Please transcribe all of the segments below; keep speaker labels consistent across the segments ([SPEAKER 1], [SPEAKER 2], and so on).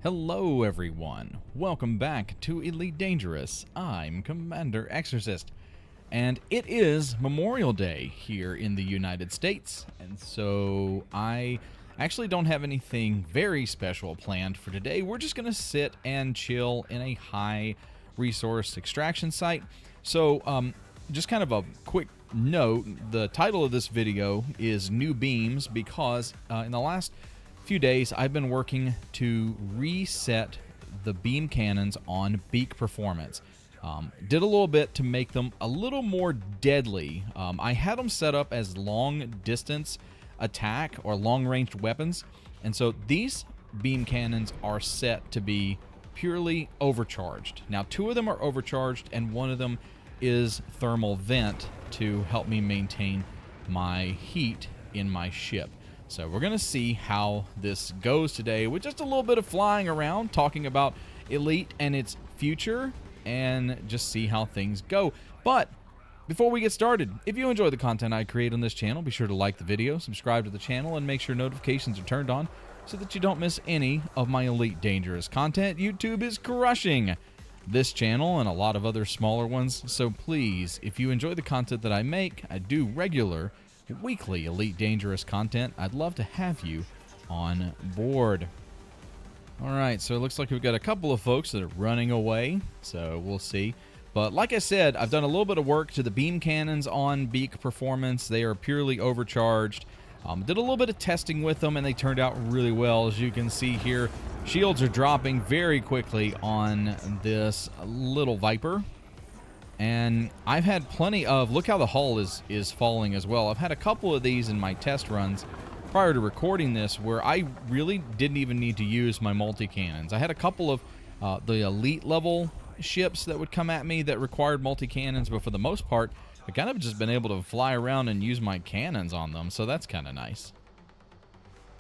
[SPEAKER 1] Hello everyone, welcome back to Elite Dangerous. I'm Commander Exorcist, and it is Memorial Day here in the United States, and so I actually don't have anything very special planned for today. We're just going to sit and chill in a high resource extraction site. So just kind of a quick note, the title of this video is New Beams because in the last few days I've been working to reset the beam cannons on Beak Performance. Did a little bit to make them a little more deadly. I had them set up as long distance attack or long ranged weapons, and so these beam cannons are set to be purely overcharged. Now two of them are overcharged and one of them is thermal vent to help me maintain my heat in my ship. So we're going to see how this goes today with just a little bit of flying around, talking about Elite and its future, and just see how things go. But before we get started, if you enjoy the content I create on this channel, be sure to like the video, subscribe to the channel, and make sure notifications are turned on so that you don't miss any of my Elite Dangerous content. YouTube is crushing this channel and a lot of other smaller ones, so please, if you enjoy the content that I make, I do regular weekly Elite Dangerous content, I'd love to have you on board. Alright, so it looks like we've got a couple of folks that are running away, so we'll see. But like I said, I've done a little bit of work to the beam cannons on Beak Performance. They are purely overcharged. Did a little bit of testing with them and they turned out really well. As you can see here, shields are dropping very quickly on this little Viper. And I've had plenty of, look how the hull is falling as well. I've had a couple of these in my test runs prior to recording this where I really didn't even need to use my multi-cannons. I had a couple of the elite level ships that would come at me that required multi-cannons, but for the most part, I kind of just been able to fly around and use my cannons on them, so that's kind of nice.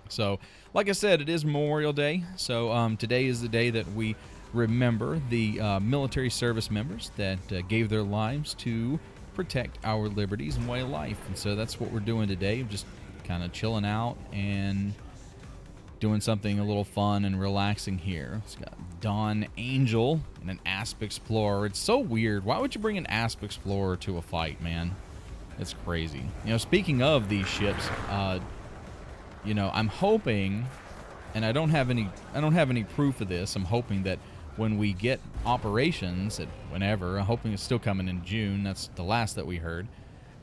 [SPEAKER 1] So, like I said, it is Memorial Day, so today is the day that we remember the military service members that gave their lives to protect our liberties and way of life. And so that's what we're doing today, just kind of chilling out and doing something a little fun and relaxing here. It's got Dawn Angel and an Asp Explorer. It's so weird. Why would you bring an Asp Explorer to a fight, man? It's crazy. You know, speaking of these ships, you know, I'm hoping, and I don't have any proof of this, I'm hoping that when we get operations, whenever, I'm hoping it's still coming in June, that's the last that we heard,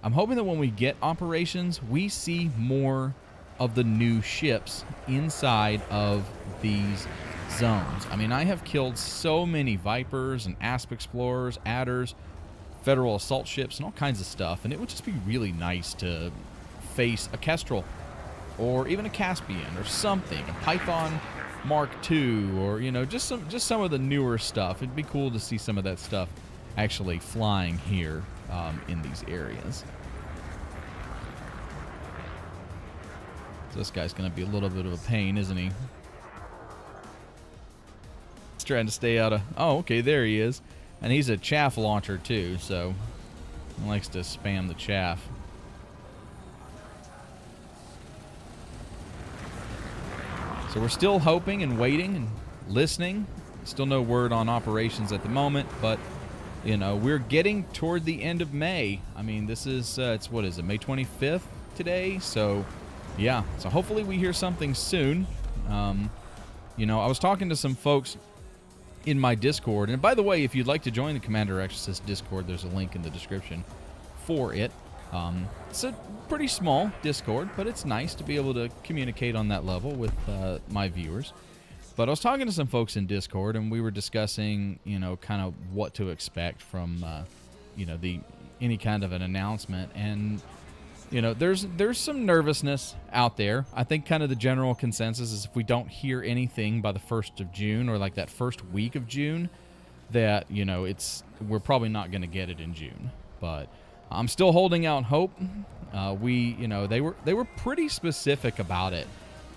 [SPEAKER 1] I'm hoping that when we get operations, we see more of the new ships inside of these zones. I mean, I have killed so many Vipers and Asp Explorers, Adders, Federal Assault ships, and all kinds of stuff, and it would just be really nice to face a Kestrel, or even a Caspian, or something, a Python Mark II, or, you know, just some of the newer stuff. It'd be cool to see some of that stuff actually flying here in these areas. So this guy's going to be a little bit of a pain, isn't he? He's trying to stay out of... Oh, okay, there he is. And he's a chaff launcher, too, so he likes to spam the chaff. So we're still hoping and waiting and listening. Still no word on operations at the moment, but, you know, we're getting toward the end of May. I mean, this is, it's, what is it, May 25th today? So, yeah. So hopefully we hear something soon. You know, I was talking to some folks in my Discord. And by the way, if you'd like to join the Commander Exorcist Discord, there's a link in the description for it. It's a pretty small Discord, but it's nice to be able to communicate on that level with my viewers. But I was talking to some folks in Discord, and we were discussing, you know, kind of what to expect from, you know, any kind of an announcement. And, you know, there's some nervousness out there. I think kind of the general consensus is if we don't hear anything by the 1st of June, or like that first week of June, that, you know, we're probably not going to get it in June. But I'm still holding out hope. You know, they were pretty specific about it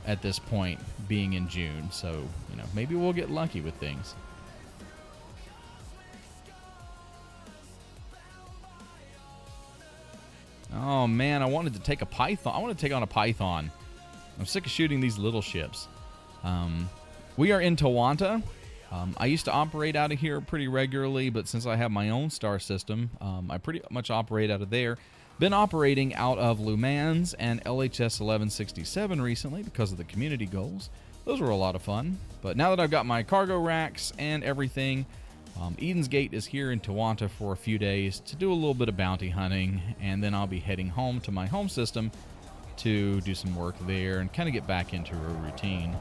[SPEAKER 1] at this point, being in June. So, you know, maybe we'll get lucky with things. Oh man, I wanted to take a Python. I want to take on a Python. I'm sick of shooting these little ships. We are in Tawanta. I used to operate out of here pretty regularly, but since I have my own star system, I pretty much operate out of there. Been operating out of Le Mans and LHS 1167 recently because of the community goals. Those were a lot of fun. But now that I've got my cargo racks and everything, Eden's Gate is here in Tawanta for a few days to do a little bit of bounty hunting, and then I'll be heading home to my home system to do some work there and kind of get back into a routine.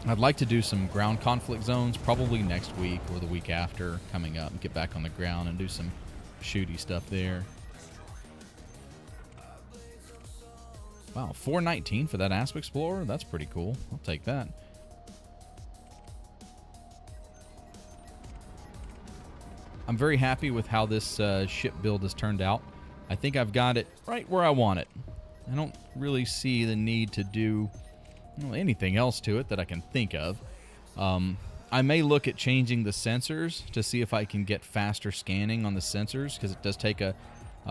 [SPEAKER 1] I'd like to do some ground conflict zones probably next week or the week after, coming up and get back on the ground and do some shooty stuff there. Wow, 419 for that Asp Explorer? That's pretty cool. I'll take that. I'm very happy with how this ship build has turned out. I think I've got it right where I want it. I don't really see the need to do anything else to it that I can think of. I may look at changing the sensors to see if I can get faster scanning on the sensors, because it does take a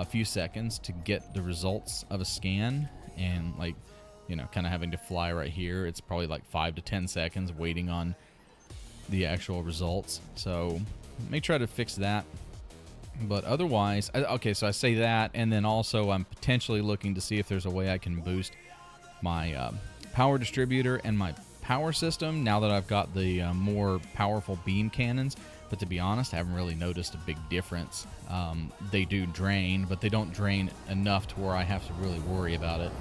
[SPEAKER 1] few seconds to get the results of a scan, and like, you know, kind of having to fly right here, it's probably like 5 to 10 seconds waiting on the actual results. So I may try to fix that. But otherwise, okay, so I say that, and then also I'm potentially looking to see if there's a way I can boost my power distributor and my power system now that I've got the more powerful beam cannons. But to be honest, I haven't really noticed a big difference. They do drain, but they don't drain enough to where I have to really worry about it.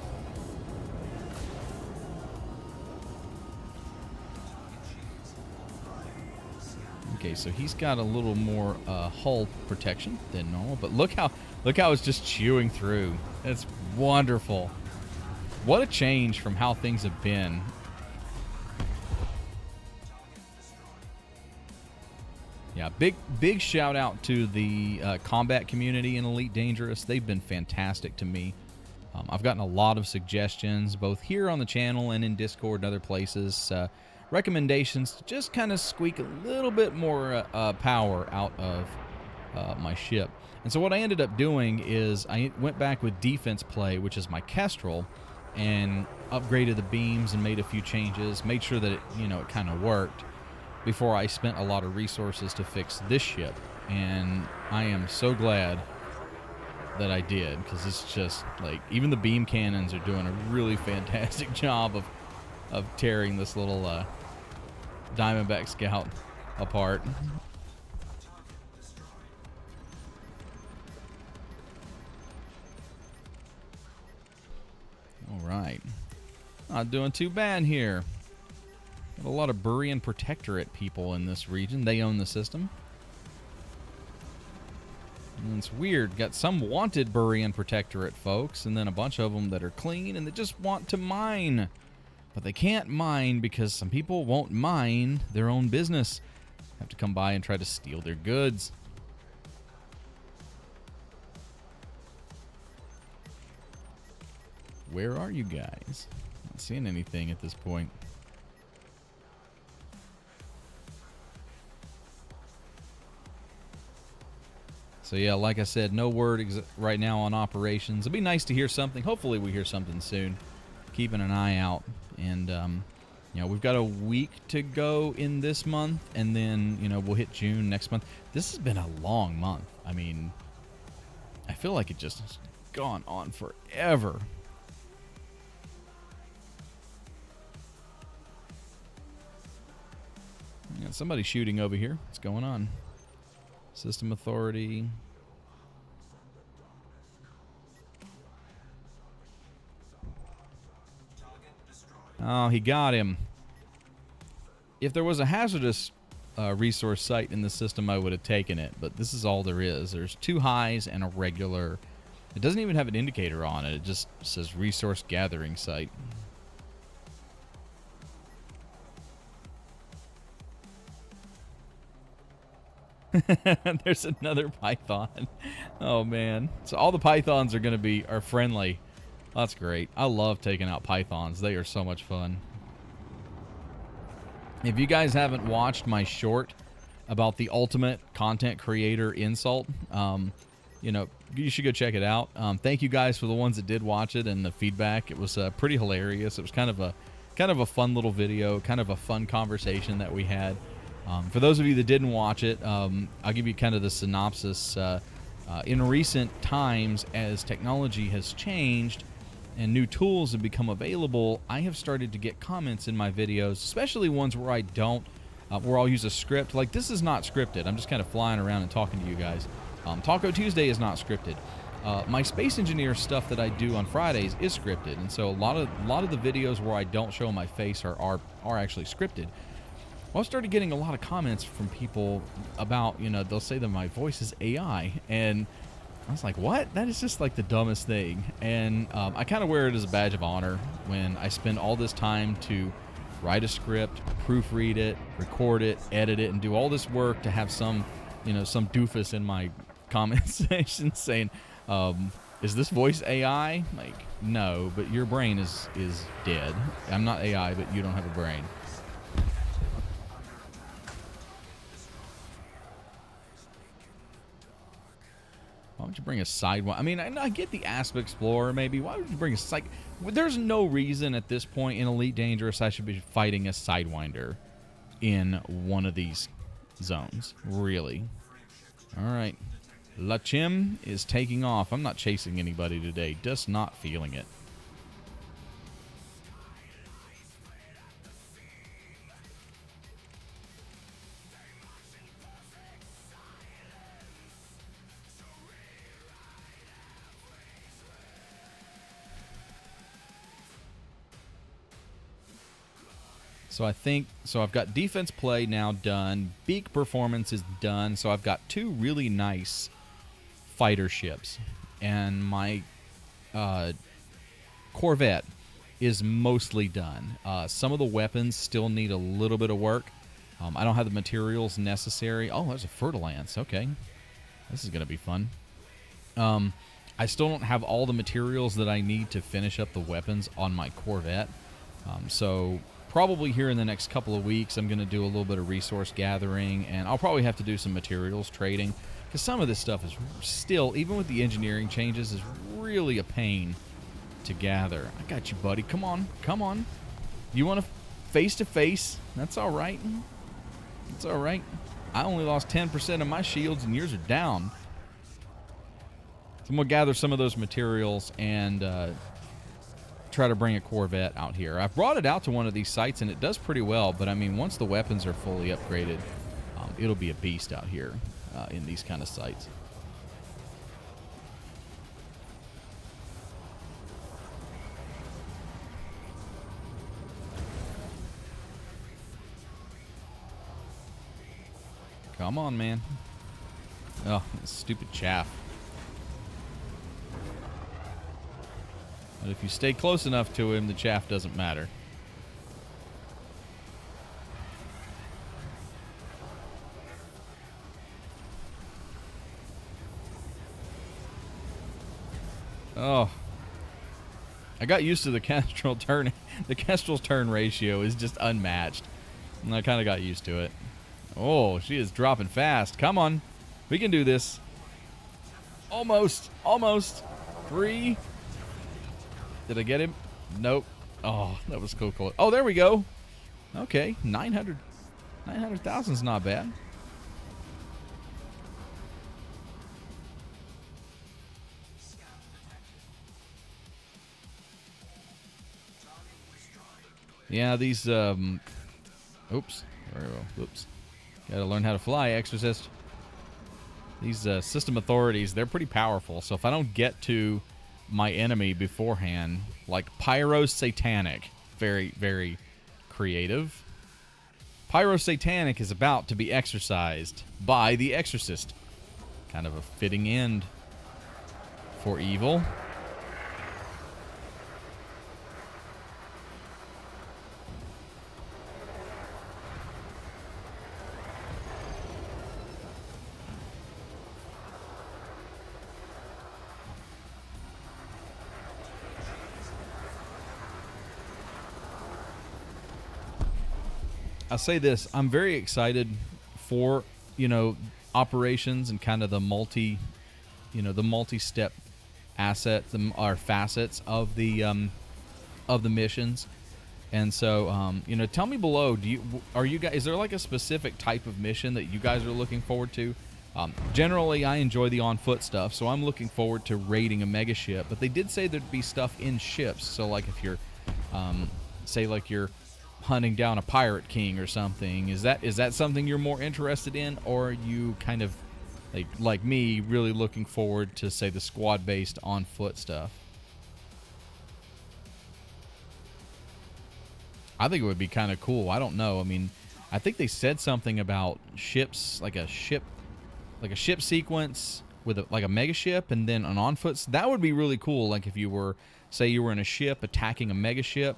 [SPEAKER 1] Okay, so he's got a little more hull protection than normal, but look how it's just chewing through. It's wonderful. What a change from how things have been. Yeah, big shout out to the combat community in Elite Dangerous. They've been fantastic to me. I've gotten a lot of suggestions, both here on the channel and in Discord and other places. Recommendations to just kind of squeak a little bit more power out of my ship. And so what I ended up doing is I went back with defense play, which is my Kestrel, and upgraded the beams and made a few changes, made sure that it kind of worked before I spent a lot of resources to fix this ship. And I am so glad that I did, because it's just like, even the beam cannons are doing a really fantastic job of tearing this little Diamondback Scout apart. All right, not doing too bad here. Got a lot of Burian Protectorate people in this region. They own the system. And it's weird. Got some wanted Burian Protectorate folks, and then a bunch of them that are clean and they just want to mine. But they can't mine because some people won't mine their own business. Have to come by and try to steal their goods. Where are you guys? Not seeing anything at this point. So yeah, like I said, no word right now on operations. It'd be nice to hear something. Hopefully we hear something soon. Keeping an eye out. And, we've got a week to go in this month, and then, we'll hit June next month. This has been a long month. I mean, I feel like it just has gone on forever. Got somebody shooting over here. What's going on? System authority. Oh, he got him. If there was a hazardous resource site in the system, I would have taken it, but this is all there is. There's 2 highs and a regular. It doesn't even have an indicator on it. It just says resource gathering site. There's another python. Oh man. So all the pythons are friendly. That's great. I love taking out pythons. They are so much fun. If you guys haven't watched my short about the ultimate content creator insult, you should go check it out. Thank you guys for the ones that did watch it and the feedback. It was pretty hilarious. It was kind of a kind of a fun little video, kind of a fun conversation that we had. For those of you that didn't watch it, I'll give you kind of the synopsis. In recent times, as technology has changed and new tools have become available, I have started to get comments in my videos, especially ones where I don't, where I'll use a script. Like, this is not scripted. I'm just kind of flying around and talking to you guys. Taco Tuesday is not scripted. My Space Engineer stuff that I do on Fridays is scripted, and so a lot of the videos where I don't show my face are actually scripted. Well, I started getting a lot of comments from people about, you know, they'll say that my voice is AI, and I was like, what? That is just like the dumbest thing. And I kind of wear it as a badge of honor when I spend all this time to write a script, proofread it, record it, edit it, and do all this work to have some, you know, some doofus in my comment section saying, is this voice AI? Like, no, but your brain is dead. I'm not AI, but you don't have a brain. Why would you bring a Sidewinder? I mean, I get the Asp Explorer, maybe. Why would you bring a Side... There's no reason at this point in Elite Dangerous I should be fighting a Sidewinder in one of these zones. Really. All right. Lachim is taking off. I'm not chasing anybody today. Just not feeling it. So I've got defense play now done. Beak Performance is done. So I've got two really nice fighter ships. And my Corvette is mostly done. Some of the weapons still need a little bit of work. I don't have the materials necessary. Oh, there's a Fertilance. Okay. This is going to be fun. I still don't have all the materials that I need to finish up the weapons on my Corvette. So probably here in the next couple of weeks, I'm going to do a little bit of resource gathering, and I'll probably have to do some materials trading, because some of this stuff is still, even with the engineering changes, is really a pain to gather. I got you, buddy. Come on. Come on. You want to face-to-face? That's all right. It's all right. I only lost 10% of my shields, and yours are down. So I'm going to gather some of those materials and try to bring a Corvette out here. I've brought it out to one of these sites, and it does pretty well, but I mean, once the weapons are fully upgraded, it'll be a beast out here in these kind of sites. Come on, man. Oh, stupid chaff. But if you stay close enough to him, the chaff doesn't matter. Oh. I got used to the Kestrel turn. The Kestrel's turn ratio is just unmatched. And I kind of got used to it. Oh, she is dropping fast. Come on. We can do this. Almost. Almost. 3. Did I get him? Nope. Oh, that was cool. Oh, there we go. Okay, 900,000 is not bad. Yeah, these oops. Oops. Got to learn how to fly, Exorcist. These system authorities, they're pretty powerful. So if I don't get to my enemy beforehand, like Pyro Satanic, very, very creative. Pyro Satanic is about to be exorcised by the Exorcist. Kind of a fitting end for evil. I'll say this, I'm very excited for, you know, operations and kind of the multi-step asset, or facets of the missions. And so, you know, tell me below, is there like a specific type of mission that you guys are looking forward to? Generally, I enjoy the on-foot stuff, so I'm looking forward to raiding a mega ship. But they did say there'd be stuff in ships. So, like, if you're, say, like you're hunting down a pirate king or something, is that something you're more interested in, or are you kind of like me, really looking forward to, say, the squad-based on-foot stuff? I think it would be kind of cool. I don't know. I mean, I think they said something about ships, like a ship sequence with like a mega ship and then an on-foot. That would be really cool. Like if you were, say, you were in a ship attacking a mega ship,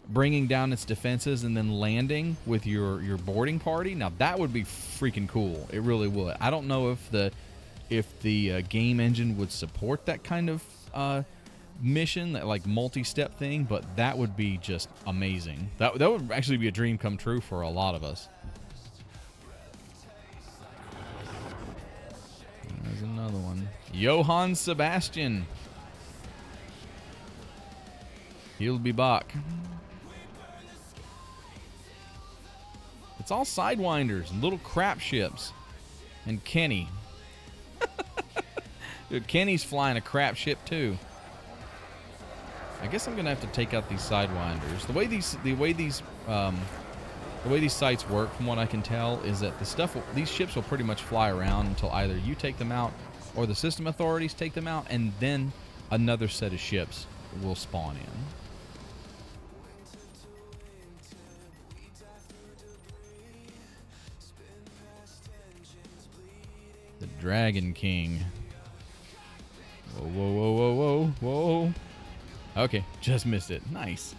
[SPEAKER 1] bringing down its defenses, and then landing with your boarding party. Now that would be freaking cool. It really would. I don't know if the game engine would support that kind of mission, that like multi-step thing, but that would be just amazing. That would actually be a dream come true for a lot of us. There's another one. Johann Sebastian. He'll be back. It's all sidewinders and little crap ships. And Kenny. Dude, Kenny's flying a crap ship too. I guess I'm gonna have to take out these sidewinders. The way these sites work, from what I can tell, is that these ships will pretty much fly around until either you take them out or the system authorities take them out, and then another set of ships will spawn in. The Dragon King. Whoa, whoa, whoa, whoa, whoa, whoa. Okay, just missed it. Nice.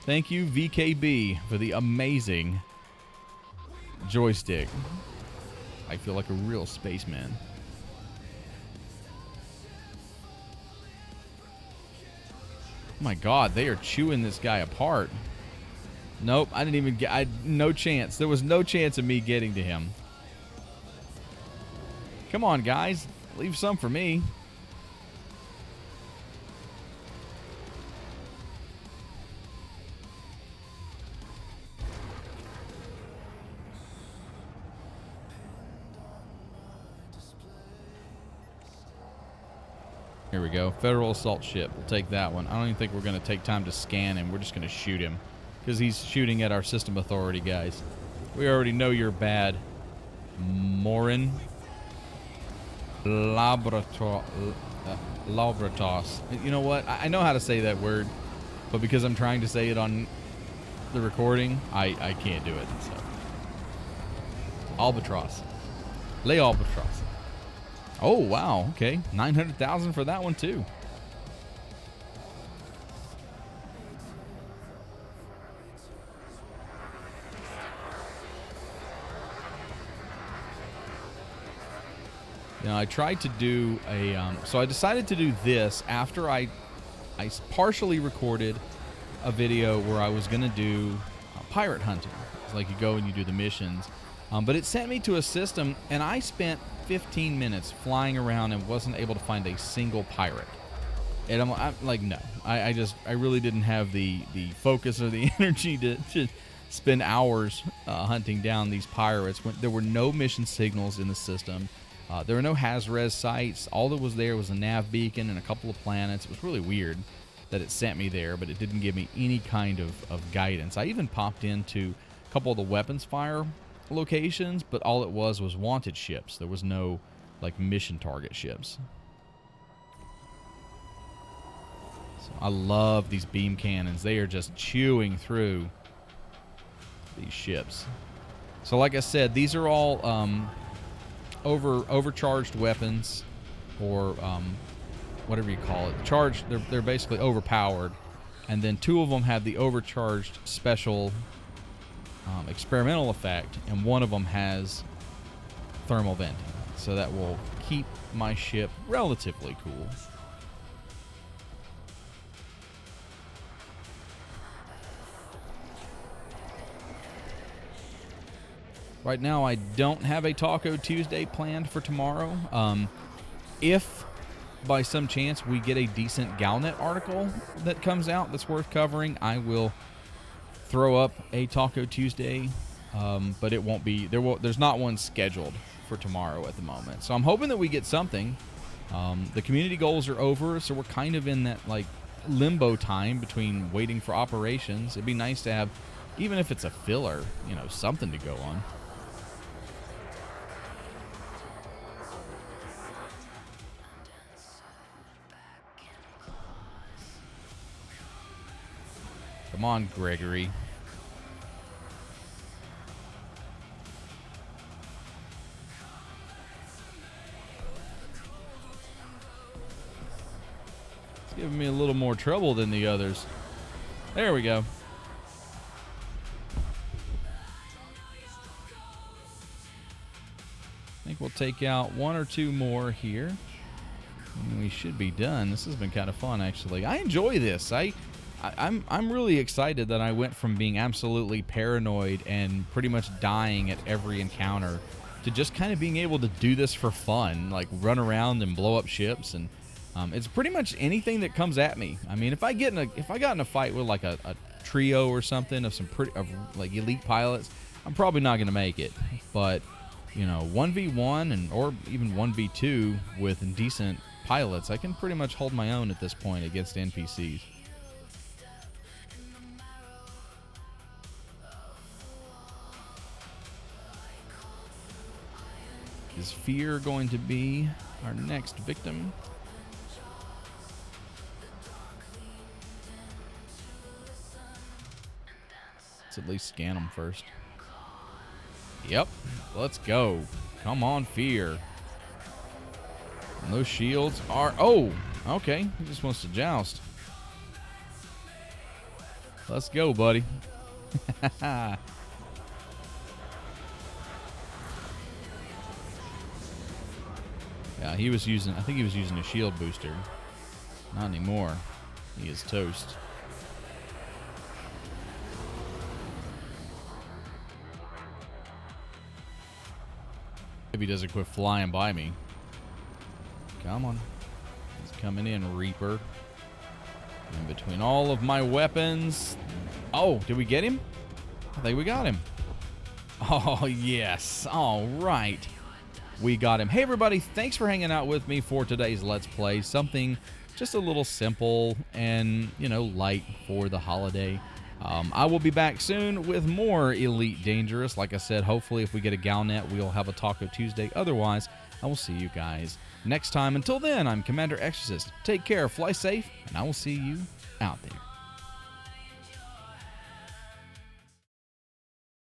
[SPEAKER 1] Thank you, VKB, for the amazing joystick. I feel like a real spaceman. Oh my god, they are chewing this guy apart. Nope, I didn't even get... no chance. There was no chance of me getting to him. Come on, guys. Leave some for me. Here we go. Federal assault ship. We'll take that one. I don't even think we're going to take time to scan him. We're just going to shoot him because he's shooting at our system authority guys. We already know you're bad. Morin Labratos. You know what? I know how to say that word, but because I'm trying to say it on the recording, I can't do it. So. Albatross. Le Albatross. Oh, wow. Okay. 900,000 for that one, too. Now, I tried to do a... so I decided to do this after I partially recorded a video where I was going to do pirate hunting. It's like you go and you do the missions. But it sent me to a system, and I spent 15 minutes flying around and wasn't able to find a single pirate. And I'm like, no. I really didn't have the focus or the energy to spend hours hunting down these pirates. There were no mission signals in the system. There were no Haz-Res sites. All that was there was a nav beacon and a couple of planets. It was really weird that it sent me there, but it didn't give me any kind of guidance. I even popped into a couple of the weapons fire locations, but all it was wanted ships. There was no like mission target ships. So I love these beam cannons. They are just chewing through these ships. So like I said, these are all overcharged weapons, or whatever you call it. Charged. They're basically overpowered, and then two of them have the overcharged special experimental effect, and one of them has thermal venting, so that will keep my ship relatively cool. Right now I don't have a Taco Tuesday planned for tomorrow. If by some chance we get a decent Galnet article that comes out that's worth covering, I will throw up a Taco Tuesday, but it won't be there's not one scheduled for tomorrow at the moment. So I'm hoping that we get something. The community goals are over, so we're kind of in that like limbo time between waiting for operations. It'd be nice to have, even if it's a filler, you know, something to go on. Come on, Gregory. It's giving me a little more trouble than the others. There we go. I think we'll take out one or two more here, and we should be done. This has been kind of fun, actually. I enjoy this. I'm really excited that I went from being absolutely paranoid and pretty much dying at every encounter to just kind of being able to do this for fun, like run around and blow up ships, and it's pretty much anything that comes at me. I mean, if I got in a fight with like a trio or something of some like elite pilots, I'm probably not going to make it. But you know, 1v1 or even 1v2 with decent pilots, I can pretty much hold my own at this point against NPCs. Is Fear going to be our next victim? Let's at least scan them first. Yep, let's go. Come on, Fear. And those shields are... Oh, okay. He just wants to joust. Let's go, buddy. Yeah, he was using... I think he was using a shield booster. Not anymore. He is toast. Maybe he doesn't quit flying by me. Come on. He's coming in, Reaper. In between all of my weapons. Oh, did we get him? I think we got him. Oh, yes. All right. We got him. Hey, everybody. Thanks for hanging out with me for today's Let's Play. Something just a little simple and, you know, light for the holiday. I will be back soon with more Elite Dangerous. Like I said, hopefully if we get a Galnet, we'll have a Taco Tuesday. Otherwise, I will see you guys next time. Until then, I'm Commander Exorcist. Take care, fly safe, and I will see you out there.